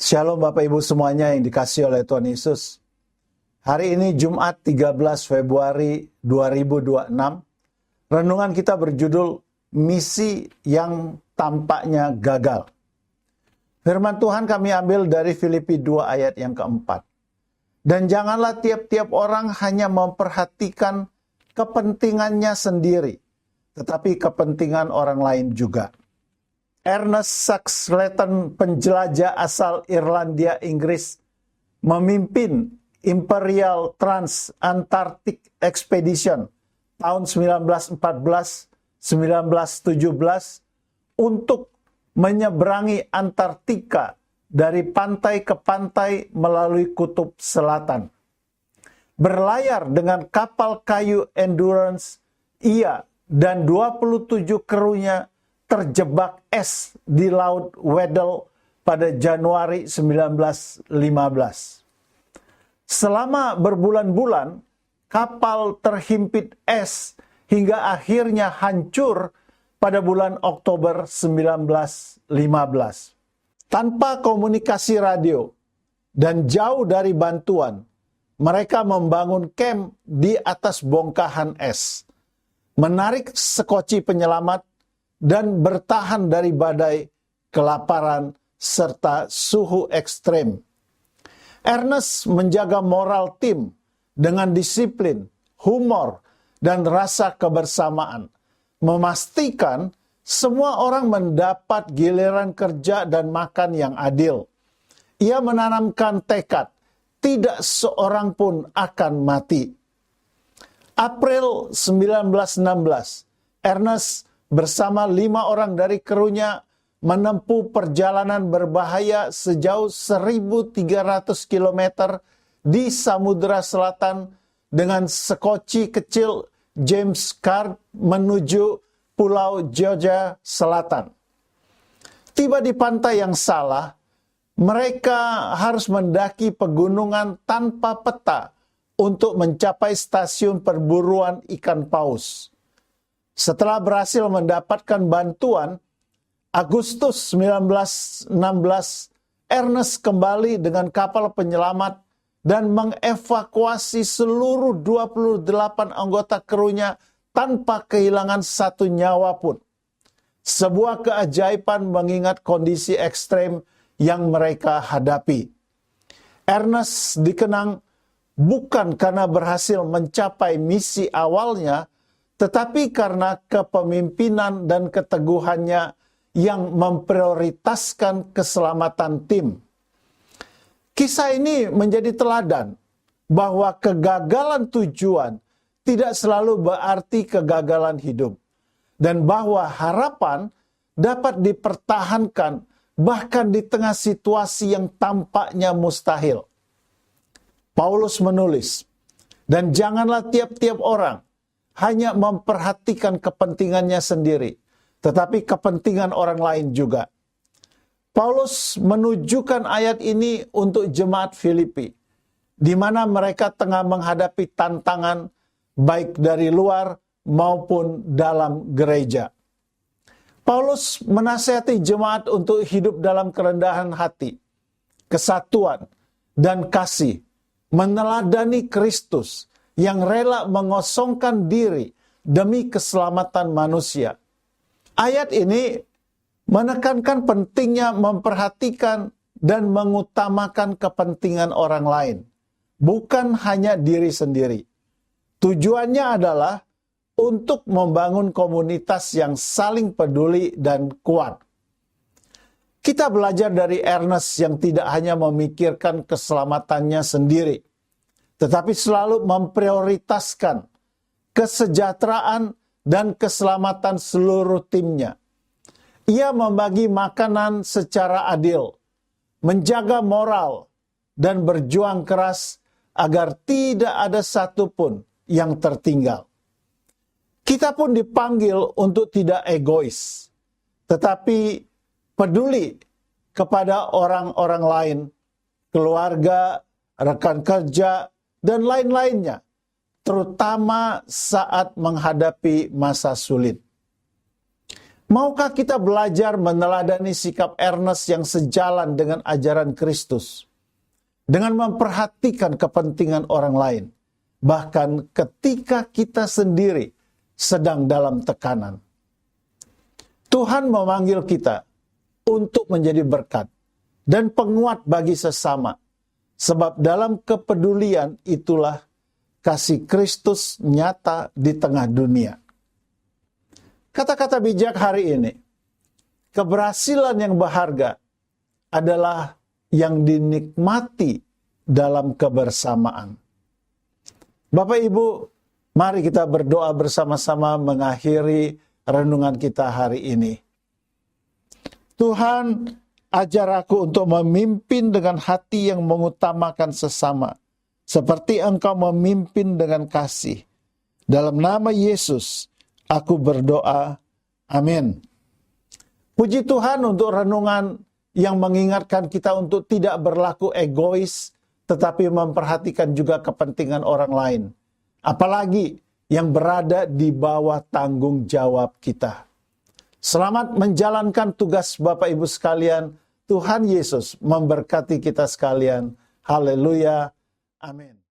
Shalom Bapak Ibu semuanya yang dikasihi oleh Tuhan Yesus. Hari ini Jumat 13 Februari 2026. Renungan kita berjudul Misi yang Tampaknya Gagal. Firman Tuhan kami ambil dari Filipi 2 ayat yang keempat. Dan janganlah tiap-tiap orang hanya memperhatikan kepentingannya sendiri, tetapi kepentingan orang lain juga. Ernest Shackleton, penjelajah asal Irlandia, Inggris, memimpin Imperial Trans-Antarctic Expedition tahun 1914-1917 untuk menyeberangi Antartika dari pantai ke pantai melalui kutub selatan. Berlayar dengan kapal kayu Endurance, ia dan 27 krunya terjebak es di Laut Weddell pada Januari 1915. Selama berbulan-bulan, kapal terhimpit es hingga akhirnya hancur pada bulan Oktober 1915. Tanpa komunikasi radio dan jauh dari bantuan, mereka membangun kamp di atas bongkahan es, menarik sekoci penyelamat, dan bertahan dari badai, kelaparan, serta suhu ekstrem. Ernest menjaga moral tim dengan disiplin, humor, dan rasa kebersamaan, memastikan semua orang mendapat giliran kerja dan makan yang adil. Ia menanamkan tekad, tidak seorang pun akan mati. April 1916, Ernest bersama 5 orang dari krunya menempuh perjalanan berbahaya sejauh 1.300 km di Samudra Selatan dengan sekoci kecil James Caird menuju Pulau Georgia Selatan. Tiba di pantai yang salah, mereka harus mendaki pegunungan tanpa peta untuk mencapai stasiun perburuan ikan paus. Setelah berhasil mendapatkan bantuan, Agustus 1916, Ernest kembali dengan kapal penyelamat dan mengevakuasi seluruh 28 anggota krunya tanpa kehilangan satu nyawa pun. Sebuah keajaiban mengingat kondisi ekstrem yang mereka hadapi. Ernest dikenang bukan karena berhasil mencapai misi awalnya, tetapi karena kepemimpinan dan keteguhannya yang memprioritaskan keselamatan tim. Kisah ini menjadi teladan bahwa kegagalan tujuan tidak selalu berarti kegagalan hidup, dan bahwa harapan dapat dipertahankan bahkan di tengah situasi yang tampaknya mustahil. Paulus menulis, "Dan janganlah tiap-tiap orang hanya memperhatikan kepentingannya sendiri, tetapi kepentingan orang lain juga." Paulus menunjukkan ayat ini untuk jemaat Filipi, di mana mereka tengah menghadapi tantangan baik dari luar maupun dalam gereja. Paulus menasihati jemaat untuk hidup dalam kerendahan hati, kesatuan, dan kasih, meneladani Kristus yang rela mengosongkan diri demi keselamatan manusia. Ayat ini menekankan pentingnya memperhatikan dan mengutamakan kepentingan orang lain, bukan hanya diri sendiri. Tujuannya adalah untuk membangun komunitas yang saling peduli dan kuat. Kita belajar dari Ernest yang tidak hanya memikirkan keselamatannya sendiri, tetapi selalu memprioritaskan kesejahteraan dan keselamatan seluruh timnya. Ia membagi makanan secara adil, menjaga moral, dan berjuang keras agar tidak ada satupun yang tertinggal. Kita pun dipanggil untuk tidak egois, tetapi peduli kepada orang-orang lain, keluarga, rekan kerja, dan lain-lainnya, terutama saat menghadapi masa sulit. Maukah kita belajar meneladani sikap Ernest yang sejalan dengan ajaran Kristus, dengan memperhatikan kepentingan orang lain, bahkan ketika kita sendiri sedang dalam tekanan? Tuhan memanggil kita untuk menjadi berkat dan penguat bagi sesama, sebab dalam kepedulian itulah kasih Kristus nyata di tengah dunia. Kata-kata bijak hari ini, keberhasilan yang berharga adalah yang dinikmati dalam kebersamaan. Bapak Ibu, mari kita berdoa bersama-sama mengakhiri renungan kita hari ini. Tuhan, ajar aku untuk memimpin dengan hati yang mengutamakan sesama, seperti Engkau memimpin dengan kasih. Dalam nama Yesus, aku berdoa. Amin. Puji Tuhan untuk renungan yang mengingatkan kita untuk tidak berlaku egois, tetapi memperhatikan juga kepentingan orang lain. Apalagi yang berada di bawah tanggung jawab kita. Selamat menjalankan tugas Bapak Ibu sekalian. Tuhan Yesus memberkati kita sekalian. Haleluya. Amin.